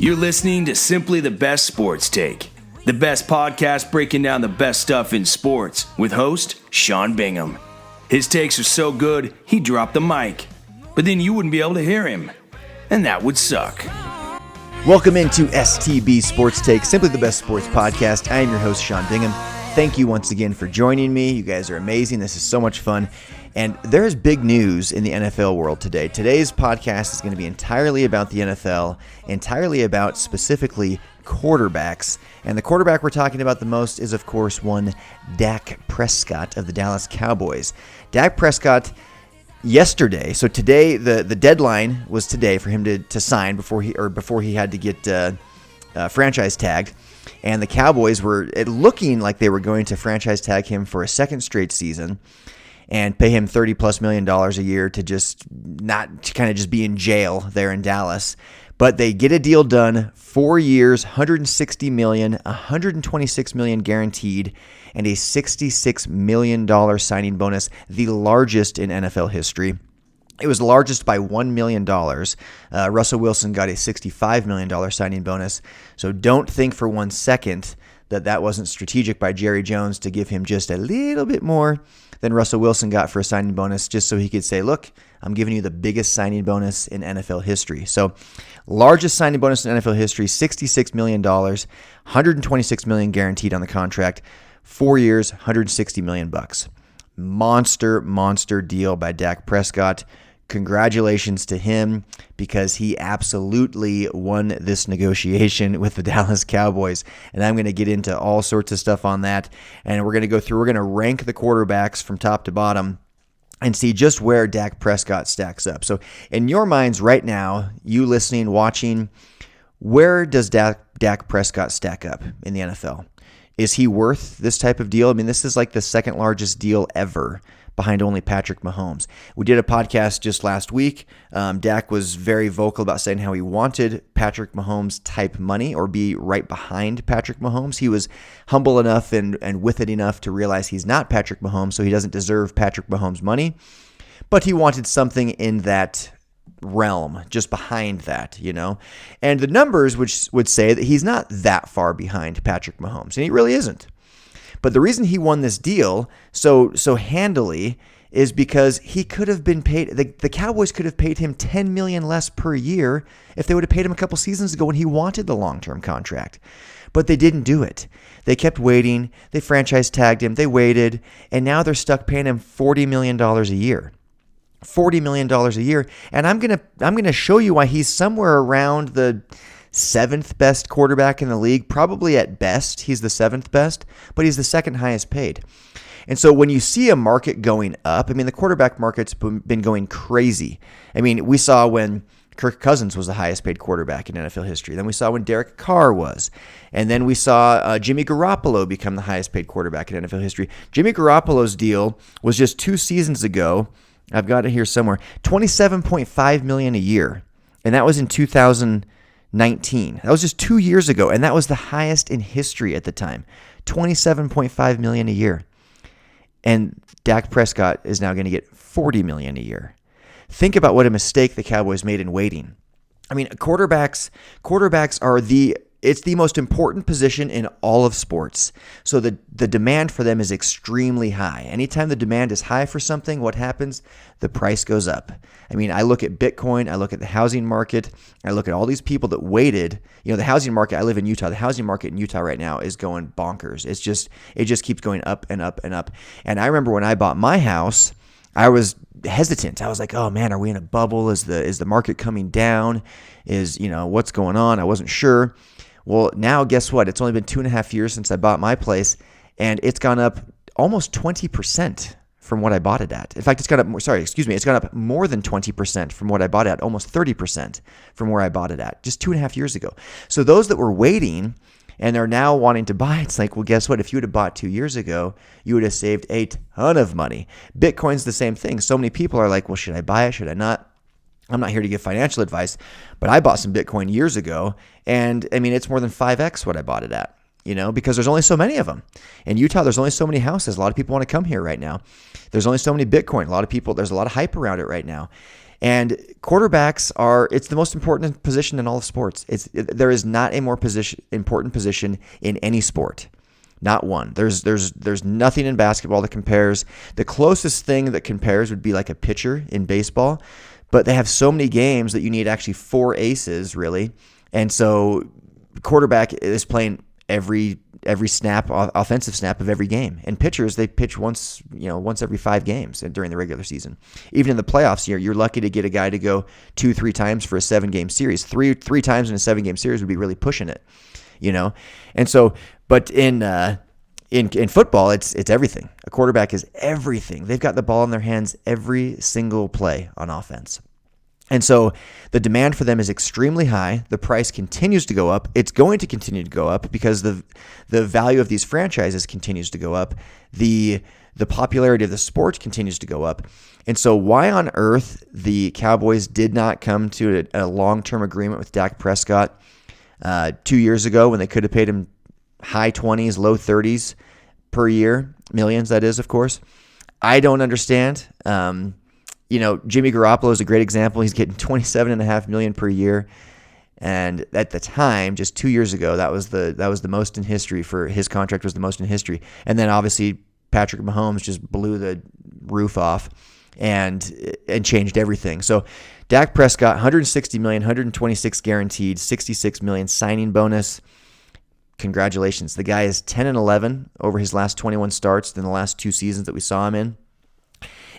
You're listening to Simply the Best Sports Take, the best podcast breaking down the best stuff in sports with host Sean Bingham. His takes are so good, he dropped the mic, but then you wouldn't be able to hear him, and that would suck. Welcome into STB Sports Take, Simply the Best Sports Podcast. I am your host, Sean Bingham. Thank you once again for joining me. You guys are amazing. This is so much fun. And there's big news in the NFL world today. Today's podcast is going to be entirely about the NFL, entirely about specifically quarterbacks. And the quarterback we're talking about the most is, of course, one Dak Prescott of the Dallas Cowboys. Dak Prescott yesterday, so today, the deadline was today for him to sign before he had to get franchise tagged. And the Cowboys were looking like they were going to franchise tag him for a second straight season and pay him $30+ million a year to just be in jail there in Dallas. But they get a deal done, 4 years, $160 million, $126 million guaranteed, and a $66 million signing bonus, the largest in NFL history. It was largest by $1 million. Russell Wilson got a $65 million signing bonus. So don't think for 1 second that wasn't strategic by Jerry Jones to give him just a little bit more than Russell Wilson got for a signing bonus, just so he could say, look, I'm giving you the biggest signing bonus in NFL history. So largest signing bonus in NFL history, $66 million, $126 million guaranteed on the contract, 4 years, $160 million bucks. Monster deal by Dak Prescott. Congratulations to him, because he absolutely won this negotiation with the Dallas Cowboys. And I'm going to get into all sorts of stuff on that. And we're going to rank the quarterbacks from top to bottom and see just where Dak Prescott stacks up. So in your minds right now, you listening, watching, where does Dak Prescott stack up in the NFL? Is he worth this type of deal? I mean, this is like the second largest deal ever, behind only Patrick Mahomes. We did a podcast just last week. Dak was very vocal about saying how he wanted Patrick Mahomes type money, or be right behind Patrick Mahomes. He was humble enough and with it enough to realize he's not Patrick Mahomes, so he doesn't deserve Patrick Mahomes money. But he wanted something in that realm, just behind that, And the numbers which would say that he's not that far behind Patrick Mahomes, and he really isn't. But the reason he won this deal so handily is because he could have been paid. The Cowboys could have paid him $10 million less per year if they would have paid him a couple seasons ago when he wanted the long-term contract. But they didn't do it. They kept waiting. They franchise tagged him. They waited, and now they're stuck paying him $40 million a year. $40 million a year, and I'm gonna show you why he's somewhere around the seventh best quarterback in the league. Probably at best, he's the seventh best, but he's the second highest paid. And so when you see a market going up, the quarterback market's been going crazy. We saw when Kirk Cousins was the highest paid quarterback in NFL history. Then we saw when Derek Carr was. And then we saw Jimmy Garoppolo become the highest paid quarterback in NFL history. Jimmy Garoppolo's deal was just 2 seasons ago. I've got it here somewhere. $27.5 million a year. And that was in 2019. That was just 2 years ago, and that was the highest in history at the time. $27.5 million a year. And Dak Prescott is now going to get $40 million a year. Think about what a mistake the Cowboys made in waiting. Quarterbacks are it's the most important position in all of sports. So the demand for them is extremely high. Anytime the demand is high for something, what happens? The price goes up. I look at Bitcoin, I look at the housing market, I look at all these people that waited. The housing market, I live in Utah. The housing market in Utah right now is going bonkers. It just keeps going up and up and up. And I remember when I bought my house, I was hesitant. I was like, oh man, are we in a bubble? Is the market coming down? What's going on? I wasn't sure. Well, now guess what? It's only been 2.5 years since I bought my place, and it's gone up almost 20% from what I bought it at. In fact, it's gone up more than 20% from what I bought it at, almost 30% from where I bought it at just 2.5 years ago. So those that were waiting and are now wanting to buy, it's like, well, guess what? If you would have bought 2 years ago, you would have saved a ton of money. Bitcoin's the same thing. So many people are like, well, should I buy it? Should I not? I'm not here to give financial advice, but I bought some Bitcoin years ago, and it's more than 5x what I bought it at, because there's only so many of them. In Utah, there's only so many houses. A lot of people want to come here right now. There's only so many Bitcoin. There's a lot of hype around it right now. And quarterbacks it's the most important position in all of sports. There is not a more important position in any sport. Not one. There's nothing in basketball that compares. The closest thing that compares would be like a pitcher in baseball, but they have so many games that you need actually 4 aces, really. And so quarterback is playing every snap, offensive snap of every game. And pitchers, they pitch once every 5 games during the regular season. Even in the playoffs, you're lucky to get a guy to go 2-3 times for a 7-game series. Three times in a 7-game series would be really pushing it, And so, but in football, it's everything. A quarterback is everything. They've got the ball in their hands every single play on offense. And so the demand for them is extremely high. The price continues to go up. It's going to continue to go up because the value of these franchises continues to go up. The popularity of the sport continues to go up. And so why on earth the Cowboys did not come to a long-term agreement with Dak Prescott 2 years ago when they could have paid him high 20s, low 30s per year, millions that is, of course, I don't understand. Jimmy Garoppolo is a great example. He's getting $27.5 million per year, and at the time, just 2 years ago, that was the most in history for his contract. Was the most in history, and then obviously Patrick Mahomes just blew the roof off and changed everything. So Dak Prescott, $160 million, $126 guaranteed, $66 million signing bonus. Congratulations, the guy is 10-11 over his last 21 starts in the last 2 seasons that we saw him in.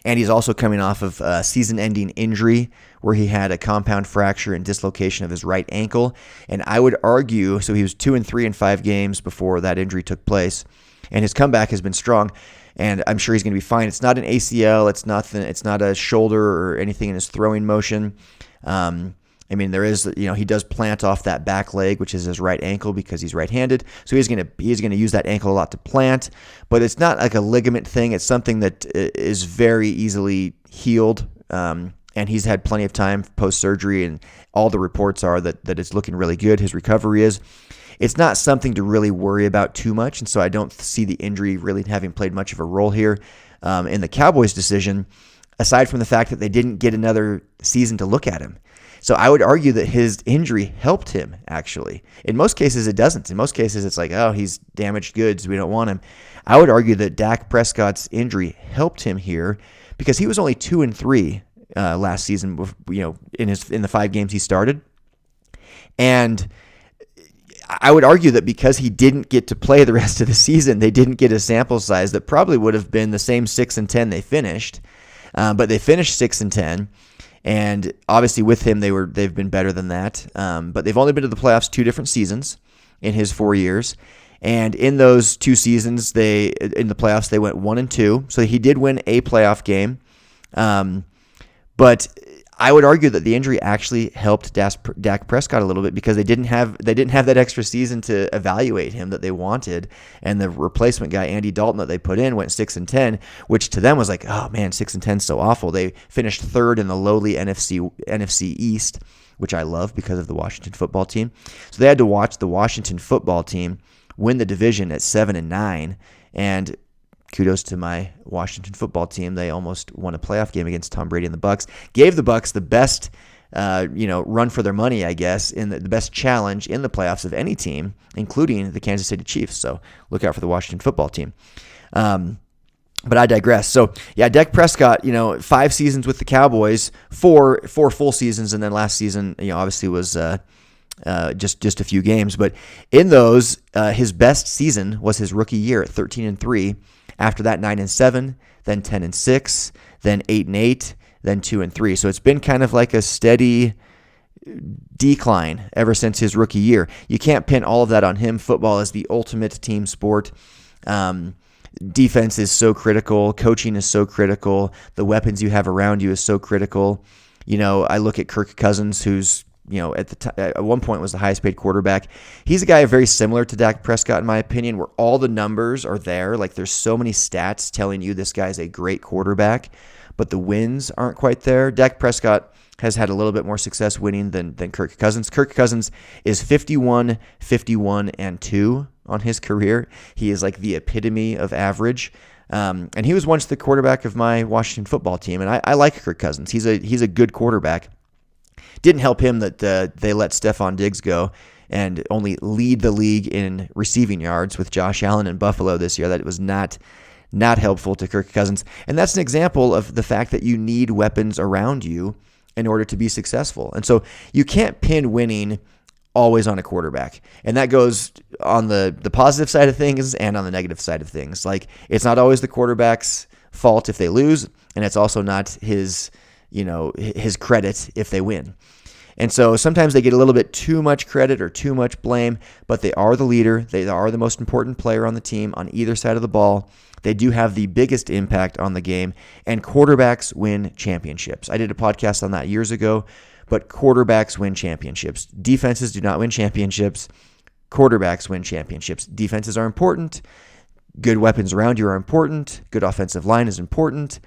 And he's also coming off of a season-ending injury where he had a compound fracture and dislocation of his right ankle. And I would argue, so he was 2-3 in 5 games before that injury took place. And his comeback has been strong. And I'm sure he's going to be fine. It's not an ACL. It's not a shoulder or anything in his throwing motion. There is, he does plant off that back leg, which is his right ankle because he's right-handed. So he's going to use that ankle a lot to plant, but it's not like a ligament thing. It's something that is very easily healed. And he's had plenty of time post-surgery, and all the reports are that it's looking really good. His recovery is. It's not something to really worry about too much, and so I don't see the injury really having played much of a role here in the Cowboys' decision, aside from the fact that they didn't get another season to look at him. So I would argue that his injury helped him, actually. In most cases, it doesn't. In most cases, it's like, oh, he's damaged goods. We don't want him. I would argue that Dak Prescott's injury helped him here because he was only 2-3 last season, in the 5 games he started. And I would argue that because he didn't get to play the rest of the season, they didn't get a sample size that probably would have been the same 6-10 they finished. But they finished 6-10. And obviously with him, they've been better than that. But they've only been to the playoffs 2 different seasons in his 4 years. And in those 2 seasons, in the playoffs, they went 1-2. So he did win a playoff game. But I would argue that the injury actually helped Dak Prescott a little bit because they didn't have that extra season to evaluate him that they wanted, and the replacement guy Andy Dalton that they put in went 6-10, which to them was like, oh man, 6-10 is so awful. They finished 3rd in the lowly NFC East, which I love because of the Washington football team. So they had to watch the Washington football team win the division at 7-9, and kudos to my Washington football team. They almost won a playoff game against Tom Brady and the Bucs. Gave the Bucs the best, run for their money, I guess, in the best challenge in the playoffs of any team, including the Kansas City Chiefs. So look out for the Washington football team. But I digress. So yeah, Dak Prescott, 5 seasons with the Cowboys, 4 full seasons, and then last season, obviously was just a few games. But in those, his best season was his rookie year at 13-3. After that, 9-7, then 10-6, then 8-8, then 2-3. So it's been kind of like a steady decline ever since his rookie year. You can't pin all of that on him. Football is the ultimate team sport. Defense is so critical. Coaching is so critical. The weapons you have around you is so critical. I look at Kirk Cousins, who's at one point was the highest paid quarterback. He's a guy very similar to Dak Prescott, in my opinion, where all the numbers are there. Like there's so many stats telling you this guy's a great quarterback, but the wins aren't quite there. Dak Prescott has had a little bit more success winning than Kirk Cousins. Kirk Cousins is 51-51-2 on his career. He is like the epitome of average. And he was once the quarterback of my Washington football team, and I like Kirk Cousins. He's a good quarterback. Didn't help him that they let Stephon Diggs go and only lead the league in receiving yards with Josh Allen in Buffalo this year. That was not helpful to Kirk Cousins. And that's an example of the fact that you need weapons around you in order to be successful. And so you can't pin winning always on a quarterback. And that goes on the positive side of things and on the negative side of things. Like, it's not always the quarterback's fault if they lose, and it's also not his credit if they win. And so sometimes they get a little bit too much credit or too much blame, but they are the leader. They are the most important player on the team on either side of the ball. They do have the biggest impact on the game, and quarterbacks win championships. I did a podcast on that years ago, but quarterbacks win championships. Defenses do not win championships. Quarterbacks win championships. Defenses are important. Good weapons around you are important. Good offensive line is important.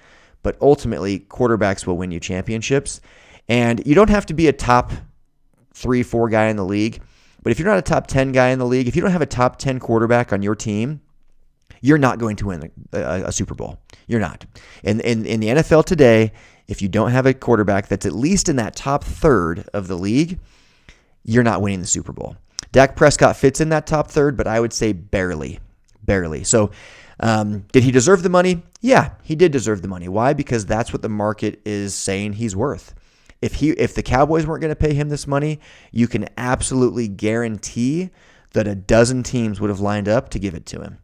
But ultimately, quarterbacks will win you championships. And you don't have to be a top 3-4 guy in the league. But if you're not a top 10 guy in the league, if you don't have a top 10 quarterback on your team, you're not going to win a Super Bowl. You're not. In the NFL today, if you don't have a quarterback that's at least in that top third of the league, you're not winning the Super Bowl. Dak Prescott fits in that top third, but I would say barely. So did he deserve the money? Yeah, he did deserve the money. Why? Because that's what the market is saying he's worth. If the Cowboys weren't going to pay him this money, you can absolutely guarantee that a dozen teams would have lined up to give it to him.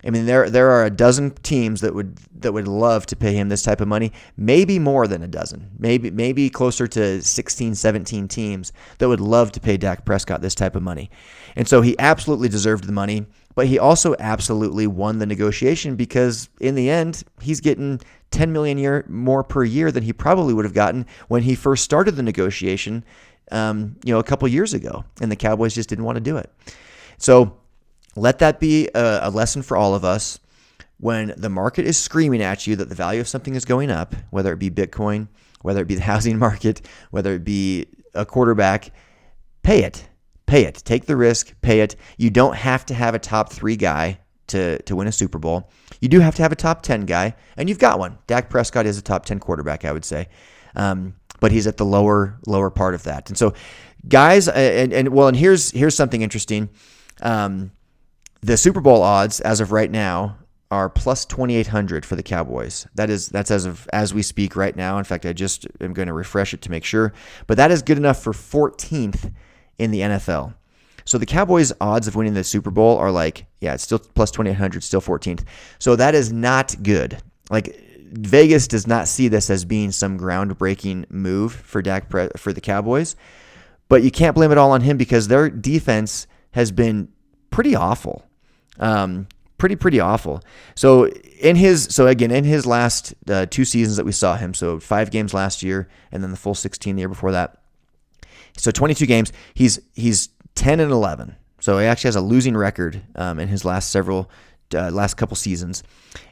I mean, there are a dozen teams that would love to pay him this type of money, maybe more than a dozen, maybe closer to 16, 17 teams that would love to pay Dak Prescott this type of money. And so he absolutely deserved the money, but he also absolutely won the negotiation because in the end, he's getting $10 million more per year than he probably would have gotten when he first started the negotiation, a couple years ago, and the Cowboys just didn't want to do it. So let that be a lesson for all of us. When the market is screaming at you that the value of something is going up, whether it be Bitcoin, whether it be the housing market, whether it be a quarterback, pay it. Take the risk, pay it. You don't have to have a top 3 guy to win a Super Bowl. You do have to have a top 10 guy, and you've got one. Dak Prescott is a top 10 quarterback, I would say. But he's at the lower part of that. And so, guys, and here's something interesting. The Super Bowl odds as of right now are plus 2,800 for the Cowboys. That's as we speak right now. In fact, I just am going to refresh it to make sure. But that is good enough for 14th in the NFL. So the Cowboys' odds of winning the Super Bowl are it's still plus 2,800, still 14th. So that is not good. Vegas does not see this as being some groundbreaking move for for the Cowboys. But you can't blame it all on him because their defense has been pretty awful. Pretty awful. So in his last 2 seasons that we saw him, so 5 games last year and then the full 16 the year before that. So 22 games, he's 10-11. So he actually has a losing record in his last couple seasons.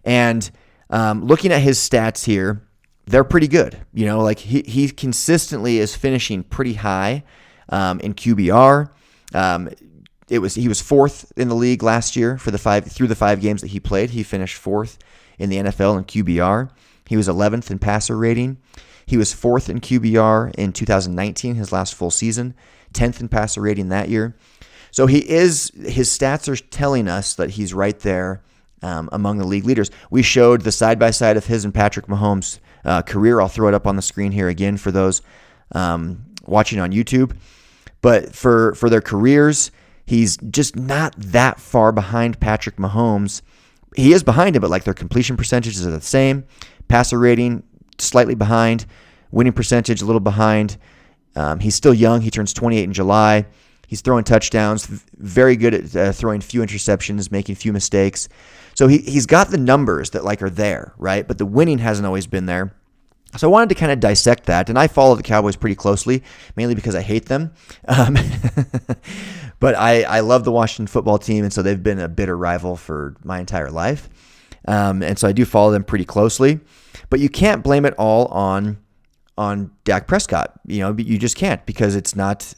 And looking at his stats here, they're pretty good. He consistently is finishing pretty high in QBR. He was 4th in the league last year through the 5 games that he played. He finished 4th in the NFL in QBR. He was 11th in passer rating. He was 4th in QBR in 2019, his last full season, 10th in passer rating that year. So his stats are telling us that he's right there among the league leaders. We showed the side-by-side of his and Patrick Mahomes' career. I'll throw it up on the screen here again for those watching on YouTube. But for their careers, he's just not that far behind Patrick Mahomes. He is behind him, but their completion percentages are the same. Passer rating, slightly behind. Winning percentage, a little behind. He's still young. He turns 28 in July. He's throwing touchdowns. Very good at throwing few interceptions, making few mistakes. So he's got the numbers that are there, right? But the winning hasn't always been there. So I wanted to kind of dissect that, and I follow the Cowboys pretty closely, mainly because I hate them. But I love the Washington football team, and so they've been a bitter rival for my entire life. And so I do follow them pretty closely. But you can't blame it all on Dak Prescott. You just can't, because it's not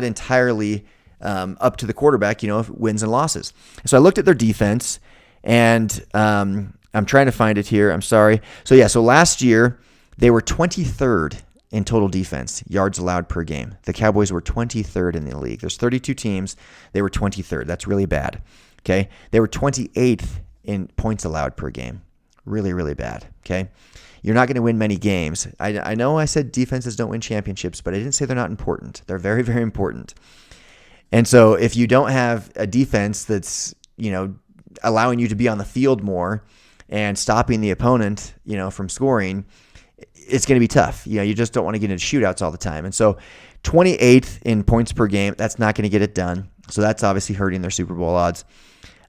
entirely up to the quarterback, wins and losses. So I looked at their defense, and I'm trying to find it here. I'm sorry. So last year they were 23rd in total defense, yards allowed per game. The Cowboys were 23rd in the league. There's 32 teams. They were 23rd. That's really bad. Okay. They were 28th in points allowed per game. Really, really bad. Okay. You're not going to win many games. I know I said defenses don't win championships, but I didn't say they're not important. They're very, very important. And so if you don't have a defense that's, allowing you to be on the field more and stopping the opponent, from scoring, it's going to be tough. You just don't want to get into shootouts all the time. And so 28th in points per game, that's not going to get it done. So that's obviously hurting their Super Bowl odds.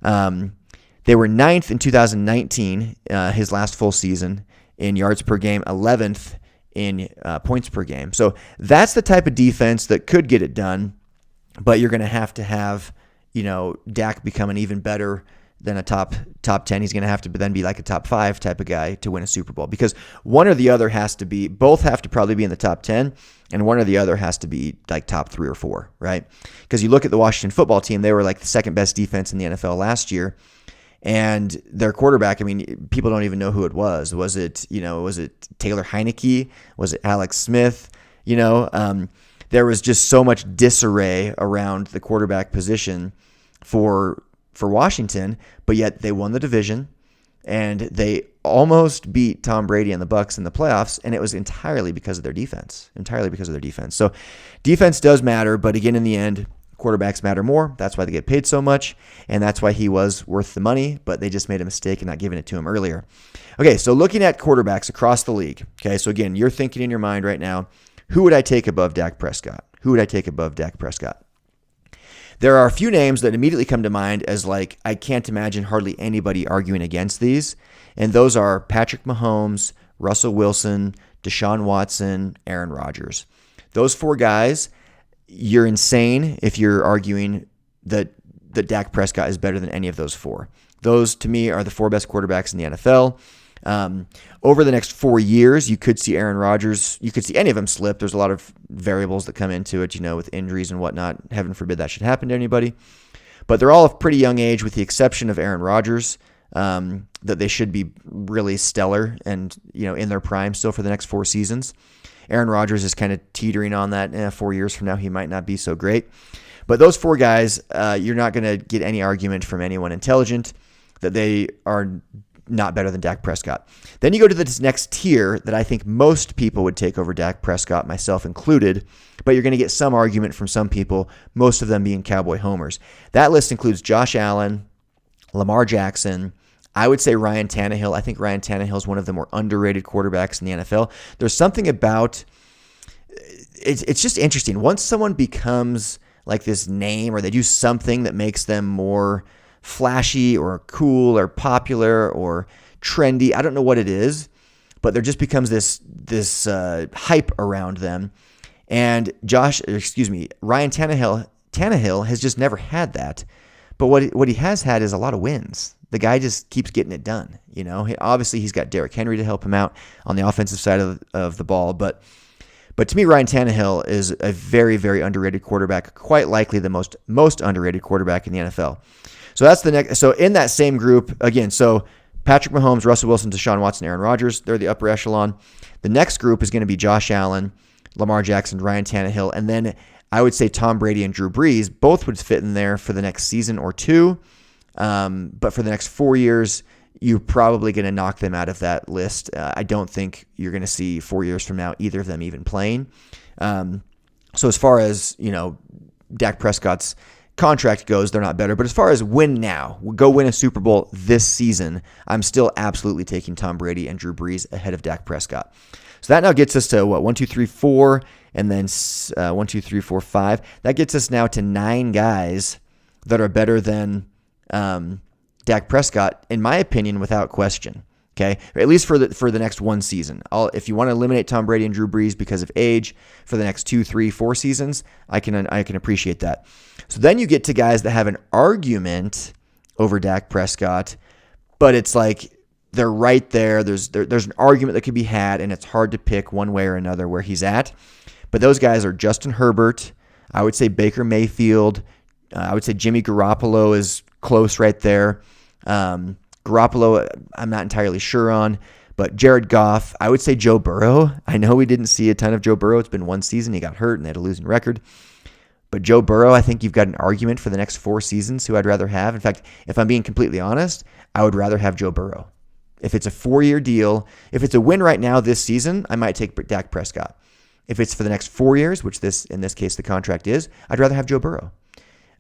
They were 9th in 2019, his last full season, in yards per game, 11th in points per game. So that's the type of defense that could get it done, but you're going to have, Dak becoming even better than a top 10. He's going to have to then be like a top 5 type of guy to win a Super Bowl, because one or the other both have to probably be in the top 10, and one or the other has to be like top 3 or 4, right? Because you look at the Washington football team, they were like the second best defense in the NFL last year. And their quarterback, people don't even know who it was. Was it Taylor Heineke? Was it Alex Smith? There was just so much disarray around the quarterback position for Washington, but yet they won the division and they almost beat Tom Brady and the Bucs in the playoffs, and it was entirely because of their defense. So defense does matter, but again, in the end, quarterbacks matter more. That's why they get paid so much, and that's why he was worth the money, but they just made a mistake in not giving it to him earlier. Okay, so looking at quarterbacks across the league. Okay, so again, you're thinking in your mind right now, who would I take above Dak Prescott? There are a few names that immediately come to mind as like, I can't imagine hardly anybody arguing against these, and those are Patrick Mahomes, Russell Wilson, Deshaun Watson, Aaron Rodgers. Those 4 guys, you're insane if you're arguing that Dak Prescott is better than any of those 4. Those, to me, are the 4 best quarterbacks in the NFL. Over the next 4 years, you could see Aaron Rodgers, you could see any of them slip. There's a lot of variables that come into it, with injuries and whatnot. Heaven forbid that should happen to anybody. But they're all of pretty young age, with the exception of Aaron Rodgers, that they should be really stellar and, in their prime still for the next 4 seasons. Aaron Rodgers is kind of teetering on that. 4 years from now, he might not be so great. But those 4 guys, you're not going to get any argument from anyone intelligent that they are not better than Dak Prescott. Then you go to this next tier that I think most people would take over Dak Prescott, myself included, but you're going to get some argument from some people, most of them being Cowboy homers. That list includes Josh Allen, Lamar Jackson, I would say Ryan Tannehill. I think Ryan Tannehill is one of the more underrated quarterbacks in the NFL. There's something about it's just interesting. Once someone becomes like this name, or they do something that makes them more flashy or cool or popular or trendy, I don't know what it is, but there just becomes this hype around them. And Ryan Tannehill has just never had that. But what he has had is a lot of wins. The guy just keeps getting it done. Obviously he's got Derrick Henry to help him out on the offensive side of the ball. But to me, Ryan Tannehill is a very, very underrated quarterback, quite likely the most underrated quarterback in the NFL. So that's the next. So in that same group, again, so Patrick Mahomes, Russell Wilson, Deshaun Watson, Aaron Rodgers, they're the upper echelon. The next group is going to be Josh Allen, Lamar Jackson, Ryan Tannehill, and then I would say Tom Brady and Drew Brees both would fit in there for the next season or 2. But for the next 4 years, you're probably going to knock them out of that list. I don't think you're going to see 4 years from now either of them even playing. So as far as, Dak Prescott's contract goes, they're not better. But as far as win now, go win a Super Bowl this season, I'm still absolutely taking Tom Brady and Drew Brees ahead of Dak Prescott. So that now gets us to 1, 2, 3, 4, and then 1, 2, 3, 4, 5. That gets us now to 9 guys that are better than Dak Prescott, in my opinion, without question. Okay, or at least for the next 1 season. If you want to eliminate Tom Brady and Drew Brees because of age for the next 2, 3, 4 seasons, I can appreciate that. So then you get to guys that have an argument over Dak Prescott, but it's like they're right there. There's an argument that could be had, and it's hard to pick one way or another where he's at. But those guys are Justin Herbert. I would say Baker Mayfield. I would say Jimmy Garoppolo is close right there. Garoppolo, I'm not entirely sure on. But Jared Goff, I would say Joe Burrow. I know we didn't see a ton of Joe Burrow. It's been one season. He got hurt and they had a losing record. But Joe Burrow, I think you've got an argument for the next 4 seasons who I'd rather have. In fact, if I'm being completely honest, I would rather have Joe Burrow. If it's a 4-year deal, if it's a win right now this season, I might take Dak Prescott. If it's for the next 4 years, which in this case the contract is, I'd rather have Joe Burrow.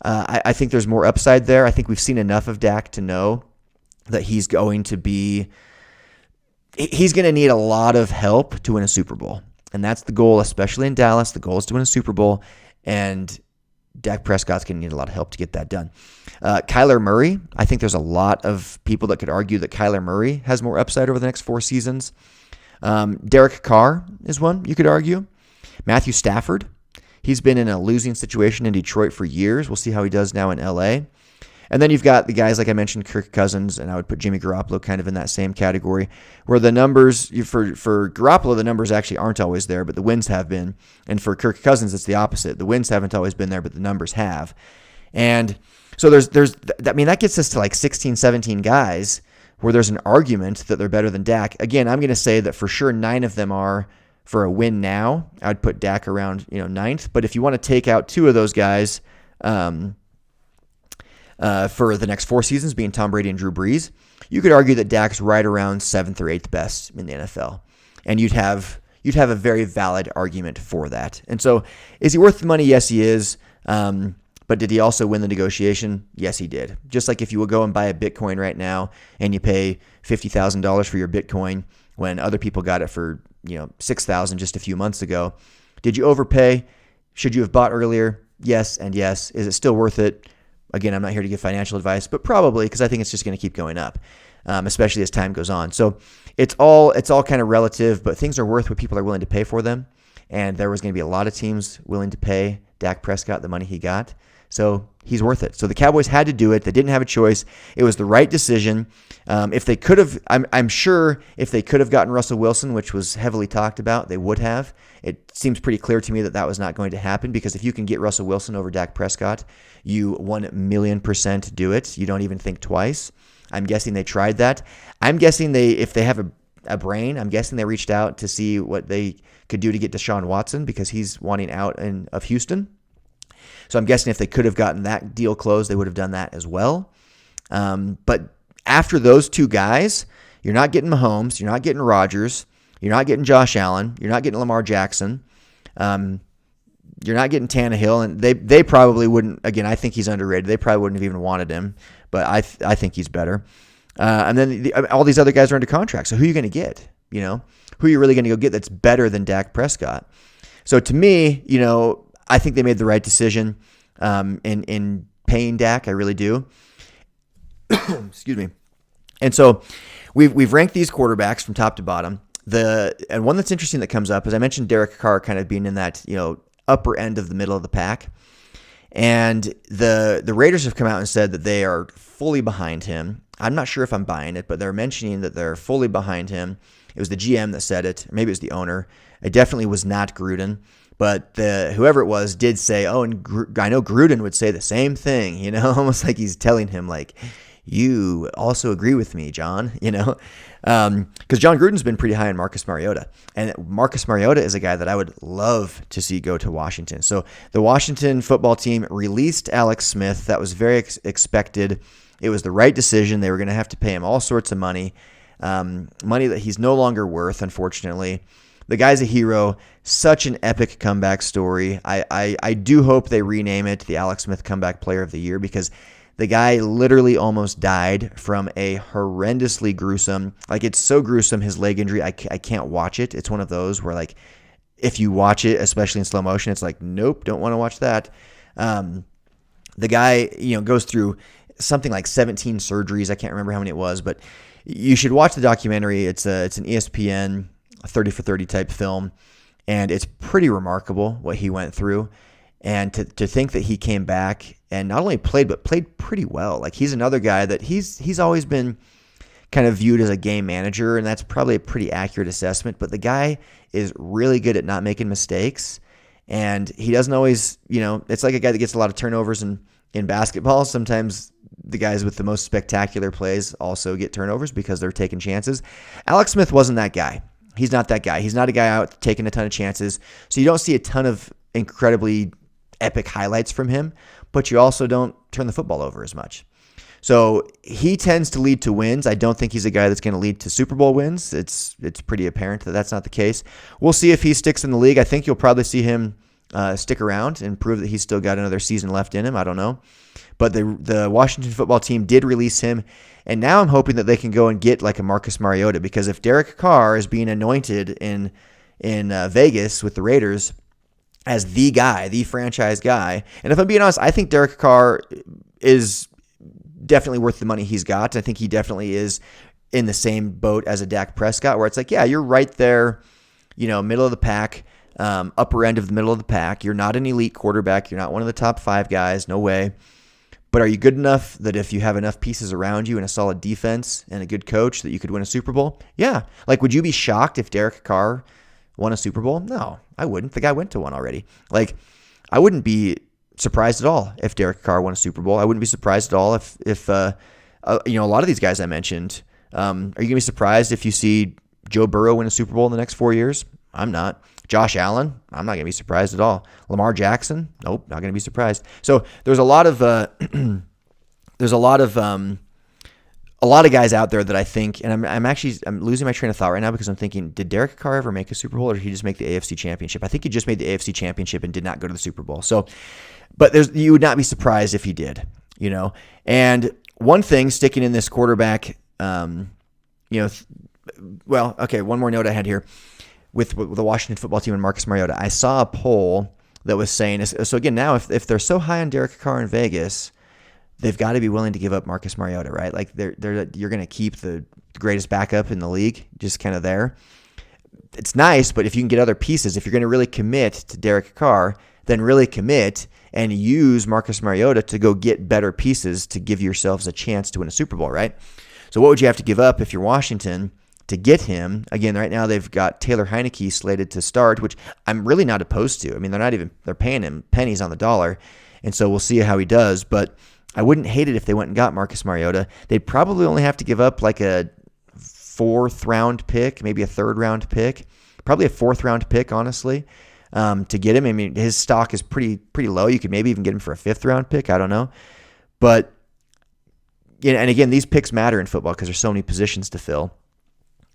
I think there's more upside there. I think we've seen enough of Dak to know that he's going to need a lot of help to win a Super Bowl. And that's the goal, especially in Dallas. The goal is to win a Super Bowl. And Dak Prescott's going to need a lot of help to get that done. Kyler Murray, I think there's a lot of people that could argue that Kyler Murray has more upside over the next 4 seasons. Derek Carr is one you could argue. Matthew Stafford, he's been in a losing situation in Detroit for years. We'll see how he does now in LA. And then you've got the guys like I mentioned, Kirk Cousins, and I would put Jimmy Garoppolo kind of in that same category, where the numbers, for Garoppolo, the numbers actually aren't always there, but the wins have been. And for Kirk Cousins, it's the opposite. The wins haven't always been there, but the numbers have. And so that gets us to like 16, 17 guys where there's an argument that they're better than Dak. Again, I'm going to say that for sure 9 of them are for a win now. I would put Dak around 9th. But if you want to take out 2 of those guys, for the next 4 seasons, being Tom Brady and Drew Brees, you could argue that Dak's right around 7th or 8th best in the NFL, and you'd have a very valid argument for that. And so, is he worth the money? Yes, he is. But did he also win the negotiation? Yes, he did. Just like if you will go and buy a Bitcoin right now and you pay $50,000 for your Bitcoin when other people got it for $6,000 just a few months ago, did you overpay? Should you have bought earlier? Yes, and yes. Is it still worth it? Again, I'm not here to give financial advice, but probably, because I think it's just going to keep going up, especially as time goes on. So it's all kind of relative, but things are worth what people are willing to pay for them. And there was going to be a lot of teams willing to pay Dak Prescott the money he got. So he's worth it. So the Cowboys had to do it. They didn't have a choice. It was the right decision. If they could have, I'm sure if they could have gotten Russell Wilson, which was heavily talked about, they would have. It seems pretty clear to me that was not going to happen, because if you can get Russell Wilson over Dak Prescott, you 1,000,000% do it. You don't even think twice. I'm guessing they tried that. I'm guessing if they have a brain, I'm guessing they reached out to see what they could do to get Deshaun Watson, because he's wanting out of Houston. So I'm guessing if they could have gotten that deal closed, they would have done that as well. But after those 2 guys, you're not getting Mahomes, you're not getting Rodgers, you're not getting Josh Allen, you're not getting Lamar Jackson, you're not getting Tannehill, and they probably wouldn't. Again, I think he's underrated. They probably wouldn't have even wanted him, but I think he's better. And then all these other guys are under contract. So who are you going to get? Who are you really going to go get that's better than Dak Prescott? So to me, I think they made the right decision in paying Dak. I really do. Excuse me. And so we've ranked these quarterbacks from top to bottom. And one that's interesting that comes up is I mentioned Derek Carr kind of being in that upper end of the middle of the pack. And the Raiders have come out and said that they are fully behind him. I'm not sure if I'm buying it, but they're mentioning that they're fully behind him. It was the GM that said it. Maybe it was the owner. It definitely was not Gruden. But whoever it was did say, and I know Gruden would say the same thing, almost like he's telling him, like, you also agree with me, John, because John Gruden's been pretty high on Marcus Mariota. And Marcus Mariota is a guy that I would love to see go to Washington. So the Washington football team released Alex Smith. That was very expected. It was the right decision. They were going to have to pay him all sorts of money, money that he's no longer worth, unfortunately. The guy's a hero. Such an epic comeback story. I do hope they rename it the Alex Smith Comeback Player of the Year, because the guy literally almost died from a horrendously gruesome, it's so gruesome, his leg injury, I can't watch it. It's one of those where, if you watch it, especially in slow motion, it's like, nope, don't want to watch that. The guy, goes through something like 17 surgeries. I can't remember how many it was, but you should watch the documentary. It's an ESPN 30 for 30 type film, and it's pretty remarkable what he went through. And to think that he came back and not only played, but played pretty well. He's another guy that he's always been kind of viewed as a game manager, and that's probably a pretty accurate assessment. But the guy is really good at not making mistakes, and he doesn't always, it's like a guy that gets a lot of turnovers in basketball. Sometimes the guys with the most spectacular plays also get turnovers because they're taking chances. Alex Smith wasn't that guy. He's not that guy. He's not a guy out taking a ton of chances. So you don't see a ton of incredibly epic highlights from him, but you also don't turn the football over as much. So he tends to lead to wins. I don't think he's a guy that's going to lead to Super Bowl wins. It's pretty apparent that that's not the case. We'll see if he sticks in the league. I think you'll probably see him stick around and prove that he's still got another season left in him. I don't know. But the Washington football team did release him, and now I'm hoping that they can go and get like a Marcus Mariota, because if Derek Carr is being anointed in Vegas with the Raiders as the guy, the franchise guy, and if I'm being honest, I think Derek Carr is definitely worth the money he's got. I think he definitely is in the same boat as a Dak Prescott, where it's like, yeah, you're right there, middle of the pack, upper end of the middle of the pack. You're not an elite quarterback. You're not one of the top 5 guys. No way. But are you good enough that if you have enough pieces around you and a solid defense and a good coach that you could win a Super Bowl? Yeah. Like, would you be shocked if Derek Carr won a Super Bowl? No, I wouldn't. The guy went to one already. Like, I wouldn't be surprised at all if Derek Carr won a Super Bowl. I wouldn't be surprised at all if a lot of these guys I mentioned. Are you going to be surprised if you see Joe Burrow win a Super Bowl in the next 4 years? I'm not. Josh Allen, I'm not going to be surprised at all. Lamar Jackson, nope, not going to be surprised. So there's a lot of guys out there that I think, and I'm losing my train of thought right now because I'm thinking, did Derek Carr ever make a Super Bowl, or did he just make the AFC Championship? I think he just made the AFC Championship and did not go to the Super Bowl. So, but you would not be surprised if he did, And one thing sticking in this quarterback, one more note I had here. With the Washington football team and Marcus Mariota, I saw a poll that was saying, so again, now if they're so high on Derek Carr in Vegas, they've got to be willing to give up Marcus Mariota, right? Like you're going to keep the greatest backup in the league just kind of there. It's nice, but if you can get other pieces, if you're going to really commit to Derek Carr, then really commit and use Marcus Mariota to go get better pieces to give yourselves a chance to win a Super Bowl, right? So what would you have to give up if you're Washington to get him? Again, right now they've got Taylor Heineke slated to start, which I'm really not opposed to. I mean, they're paying him pennies on the dollar, and so we'll see how he does. But I wouldn't hate it if they went and got Marcus Mariota. They'd probably only have to give up like a 4th round pick, maybe a 3rd round pick, probably a 4th round pick, honestly, to get him. I mean, his stock is pretty low. You could maybe even get him for a 5th round pick. I don't know, but and again, these picks matter in football because there's so many positions to fill.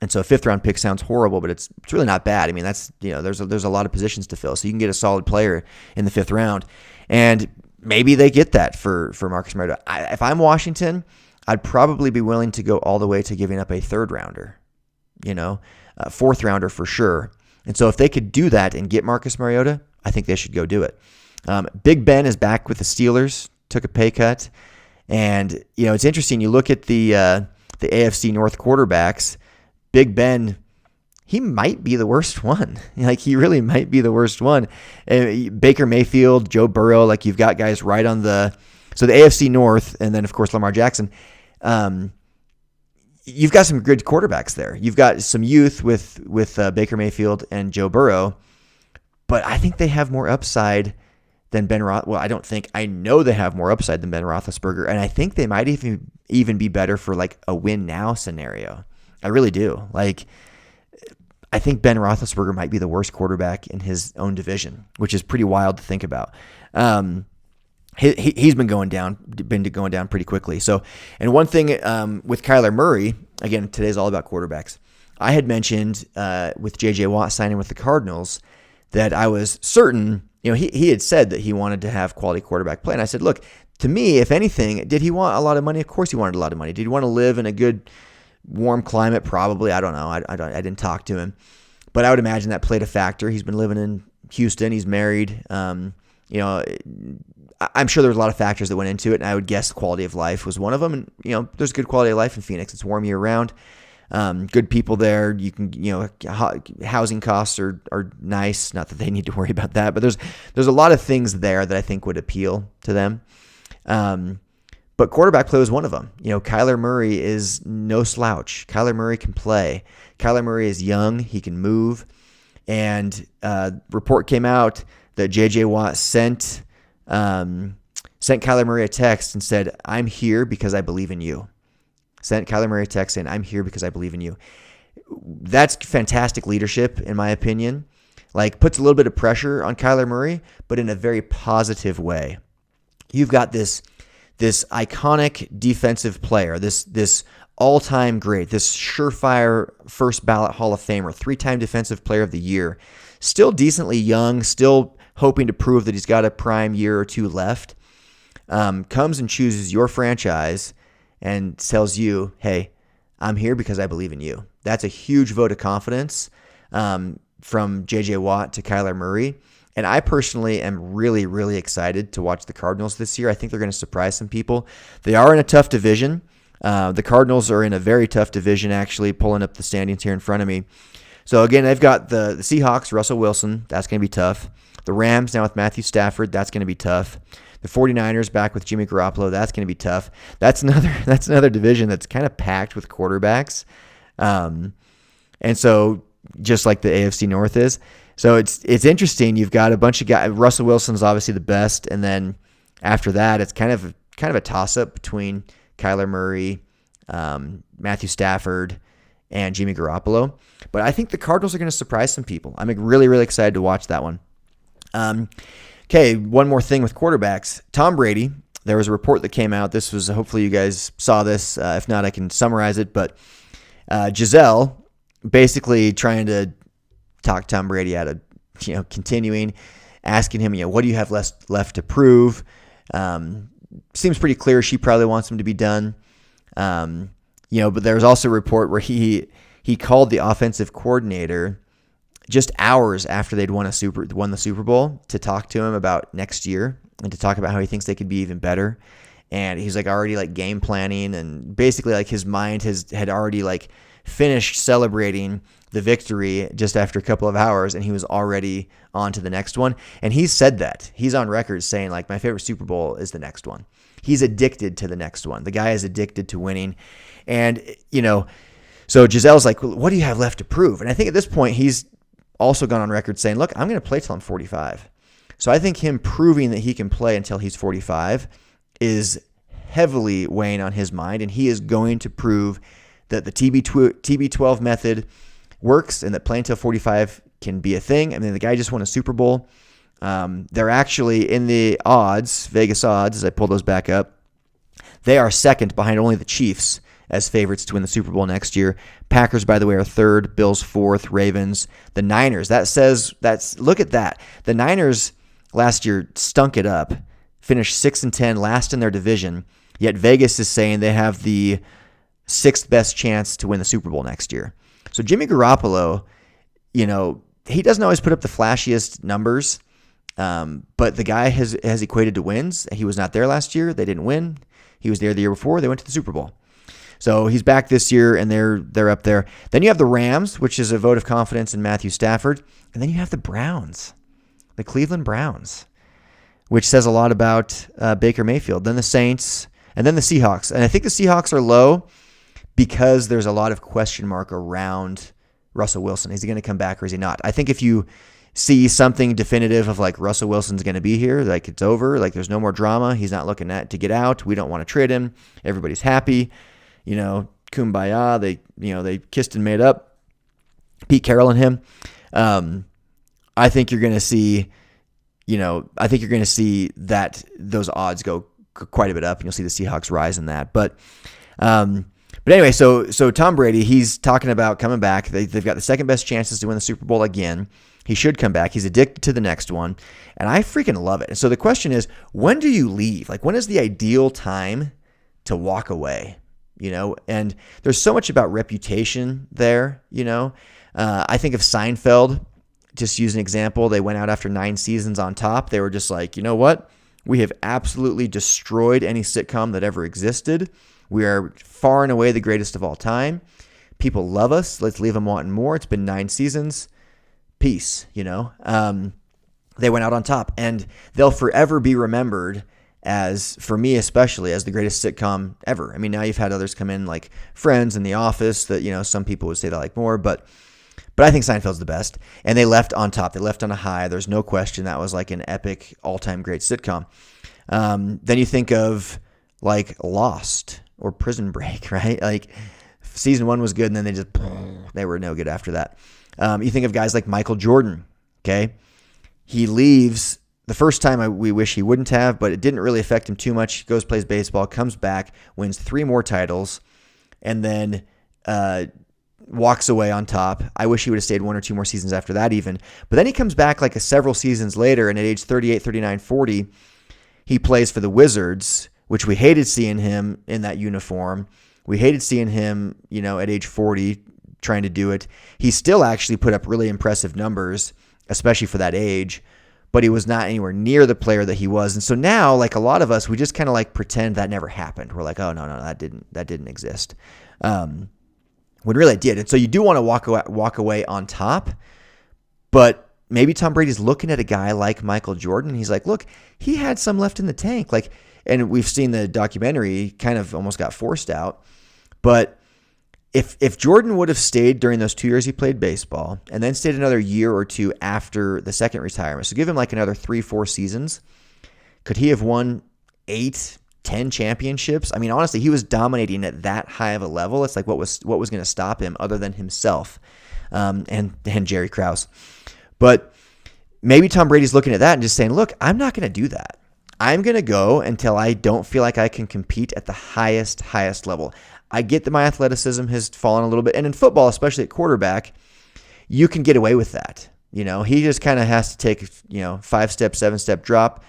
And so a 5th round pick sounds horrible, but it's really not bad. I mean, that's, there's a lot of positions to fill. So you can get a solid player in the 5th round. And maybe they get that for Marcus Mariota. If I'm Washington, I'd probably be willing to go all the way to giving up a 3rd rounder, a 4th rounder for sure. And so if they could do that and get Marcus Mariota, I think they should go do it. Big Ben is back with the Steelers, took a pay cut. And, it's interesting. You look at the AFC North quarterbacks. Big Ben, he might be the worst one. Like, he really might be the worst one. Baker Mayfield, Joe Burrow, like, you've got guys right on the AFC North, and then, of course, Lamar Jackson. You've got some good quarterbacks there. You've got some youth with Baker Mayfield and Joe Burrow, but I think they have more upside than Ben I know they have more upside than Ben Roethlisberger, and I think they might even be better for, like, a win now scenario. I really do. Like, I think Ben Roethlisberger might be the worst quarterback in his own division, which is pretty wild to think about. He's been going down pretty quickly. So, and one thing with Kyler Murray, again, today's all about quarterbacks. I had mentioned with J.J. Watt signing with the Cardinals that I was certain, he had said that he wanted to have quality quarterback play. And I said, look, to me, if anything, did he want a lot of money? Of course he wanted a lot of money. Did he want to live in a good warm climate? Probably. I don't know. I didn't talk to him, but I would imagine that played a factor. He's been living in Houston. He's married. I'm sure there's a lot of factors that went into it, and I would guess quality of life was one of them. And there's good quality of life in Phoenix. It's warm year round. Good people there. You can, housing costs are nice. Not that they need to worry about that, but there's a lot of things there that I think would appeal to them. But quarterback play was one of them. Kyler Murray is no slouch. Kyler Murray can play. Kyler Murray is young. He can move. And report came out that J.J. Watt sent sent Kyler Murray a text and said, "I'm here because I believe in you." Sent Kyler Murray a text saying, "I'm here because I believe in you." That's fantastic leadership, in my opinion. Like, puts a little bit of pressure on Kyler Murray, but in a very positive way. You've got this iconic defensive player, this all-time great, this surefire first ballot Hall of Famer, 3-time Defensive Player of the Year, still decently young, still hoping to prove that he's got a prime year or two left, comes and chooses your franchise and tells you, "Hey, I'm here because I believe in you." That's a huge vote of confidence from J.J. Watt to Kyler Murray. And I personally am really, really excited to watch the Cardinals this year. I think they're going to surprise some people. They are in a tough division. The Cardinals are in a very tough division, actually, pulling up the standings here in front of me. So, again, they've got the Seahawks, Russell Wilson. That's going to be tough. The Rams now with Matthew Stafford. That's going to be tough. The 49ers back with Jimmy Garoppolo. That's going to be tough. That's another division that's kind of packed with quarterbacks. And so, just like the AFC North is. So it's interesting. You've got a bunch of guys. Russell Wilson's obviously the best, and then after that, it's kind of a toss-up between Kyler Murray, Matthew Stafford, and Jimmy Garoppolo. But I think the Cardinals are going to surprise some people. I'm really, really excited to watch that one. Okay, one more thing with quarterbacks. Tom Brady. There was a report that came out. This was, hopefully you guys saw this. If not, I can summarize it. But Giselle basically trying to talk Tom Brady out of, continuing, asking him, what do you have left to prove? Seems pretty clear she probably wants him to be done. But there's also a report where he called the offensive coordinator just hours after they'd won the Super Bowl to talk to him about next year and to talk about how he thinks they could be even better. And he's already game planning, and basically his mind had already finished celebrating the victory just after a couple of hours, and he was already on to the next one. And he said that. He's on record saying, my favorite Super Bowl is the next one. He's addicted to the next one. The guy is addicted to winning. And, so Giselle's like, what do you have left to prove? And I think at this point, he's also gone on record saying, look, I'm going to play till I'm 45. So I think him proving that he can play until he's 45 is heavily weighing on his mind, and he is going to prove that the TB12 method works and that playing until 45 can be a thing. I mean, the guy just won a Super Bowl. They're actually in the odds, Vegas odds, as I pull those back up, they are second behind only the Chiefs as favorites to win the Super Bowl next year. Packers, by the way, are third. Bills fourth. Ravens. The Niners. Look at that. The Niners last year stunk it up, finished 6-10, last in their division. Yet Vegas is saying they have the sixth best chance to win the Super Bowl next year. So Jimmy Garoppolo, he doesn't always put up the flashiest numbers, but the guy has equated to wins. He was not there last year. They didn't win. He was there the year before. They went to the Super Bowl. So he's back this year, and they're up there. Then you have the Rams, which is a vote of confidence in Matthew Stafford. And then you have the Browns, the Cleveland Browns, which says a lot about Baker Mayfield. Then the Saints, and then the Seahawks. And I think the Seahawks are low because there's a lot of question mark around Russell Wilson. Is he going to come back or is he not? I think if you see something definitive of Russell Wilson's going to be here, it's over, there's no more drama, he's not looking to get out, we don't want to trade him, everybody's happy, kumbaya, they kissed and made up, Pete Carroll and him. I think you're going to see, that those odds go quite a bit up, and you'll see the Seahawks rise in that. But anyway, so Tom Brady, he's talking about coming back. They've got the second best chances to win the Super Bowl again. He should come back. He's addicted to the next one, and I freaking love it. And so the question is, when do you leave? When is the ideal time to walk away? And there's so much about reputation there. I think of Seinfeld. Just use an example. They went out after 9 seasons on top. They were just like, you know what? We have absolutely destroyed any sitcom that ever existed. We are far and away the greatest of all time. People love us. Let's leave them wanting more. It's been 9 seasons. Peace, They went out on top, and they'll forever be remembered as, for me especially, as the greatest sitcom ever. I mean, now you've had others come in like Friends and The Office that, some people would say they like more, but I think Seinfeld's the best. And they left on top. They left on a high. There's no question that was an epic all-time great sitcom. Then you think of like Lost or Prison Break, right? Like season 1 was good, and then they were no good after that. You think of guys like Michael Jordan, okay? He leaves the first time we wish he wouldn't have, but it didn't really affect him too much. He goes, plays baseball, comes back, wins 3 more titles, and then walks away on top. I wish he would have stayed 1 or 2 more seasons after that even. But then he comes back like several seasons later, and at age 38, 39, 40, he plays for the Wizards, which we hated seeing him in that uniform. We hated seeing him, at age 40 trying to do it. He still actually put up really impressive numbers, especially for that age, but he was not anywhere near the player that he was. And so now, like a lot of us, we just kind of like pretend that never happened. We're like, oh, no, that didn't exist. When really it did. And so you do want to walk away on top, but maybe Tom Brady's looking at a guy like Michael Jordan. He's like, look, he had some left in the tank. Like, and we've seen the documentary, kind of almost got forced out. But if Jordan would have stayed during those 2 years he played baseball and then stayed another year or 2 after the second retirement, so give him like another 3-4 seasons, could he have won 8, 10 championships? I mean, honestly, he was dominating at that high of a level. It's like what was going to stop him other than himself and Jerry Krause. But maybe Tom Brady's looking at that and just saying, look, I'm not going to do that. I'm going to go until I don't feel like I can compete at the highest level. I get that my athleticism has fallen a little bit. And in football, especially at quarterback, you can get away with that. He just kind of has to take, 5-step, 7-step drop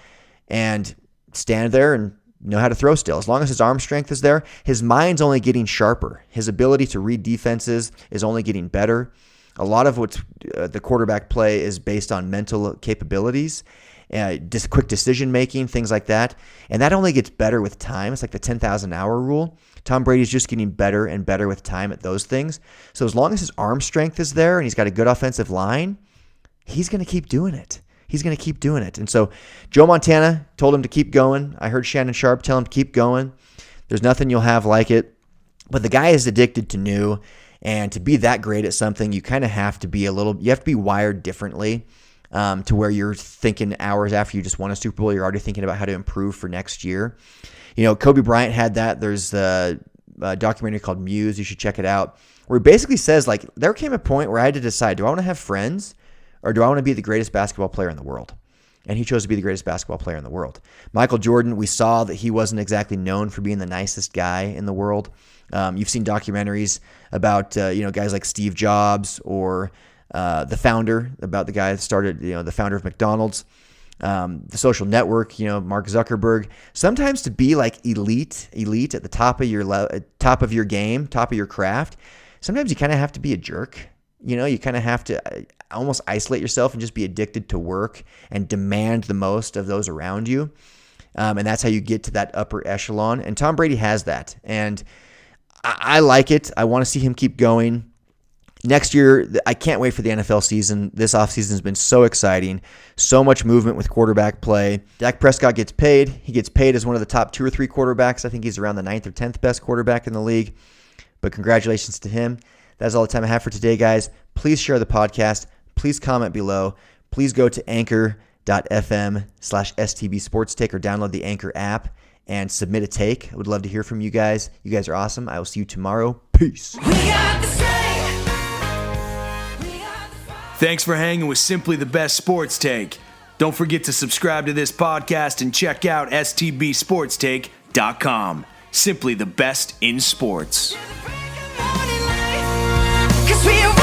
and stand there and know how to throw still. As long as his arm strength is there, his mind's only getting sharper. His ability to read defenses is only getting better. A lot of what's the quarterback play is based on mental capabilities, just quick decision making, things like that. And that only gets better with time. It's like the 10,000 hour rule. Tom Brady's just getting better and better with time at those things. So as long as his arm strength is there and he's got a good offensive line, he's going to keep doing it. He's going to keep doing it. And so Joe Montana told him to keep going. I heard Shannon Sharp tell him to keep going. There's nothing you'll have like it. But the guy is addicted to new. And to be that great at something, you kind of have to be you have to be wired differently to where you're thinking hours after you just won a Super Bowl, you're already thinking about how to improve for next year. Kobe Bryant had that. There's a documentary called Muse. You should check it out, where he basically says, like, there came a point where I had to decide, do I want to have friends or do I want to be the greatest basketball player in the world? And he chose to be the greatest basketball player in the world. Michael Jordan, we saw that he wasn't exactly known for being the nicest guy in the world. You've seen documentaries about guys like Steve Jobs or the founder, about the guy that started, the founder of McDonald's, the Social Network, Mark Zuckerberg. Sometimes to be like elite at the top of your game, top of your craft, sometimes you kind of have to be a jerk. You kind of have to almost isolate yourself and just be addicted to work and demand the most of those around you. And that's how you get to that upper echelon. And Tom Brady has that. And I like it. I want to see him keep going. Next year, I can't wait for the NFL season. This offseason has been so exciting. So much movement with quarterback play. Dak Prescott gets paid. He gets paid as one of the top 2 or 3 quarterbacks. I think he's around the 9th or 10th best quarterback in the league. But congratulations to him. That's all the time I have for today, guys. Please share the podcast. Please comment below. Please go to anchor.fm/STB Sports Take or download the Anchor app and submit a take. I would love to hear from you guys. You guys are awesome. I will see you tomorrow. Peace. Thanks for hanging with Simply the Best Sports Take. Don't forget to subscribe to this podcast and check out stbsportstake.com. Simply the best in sports. 'Cause we are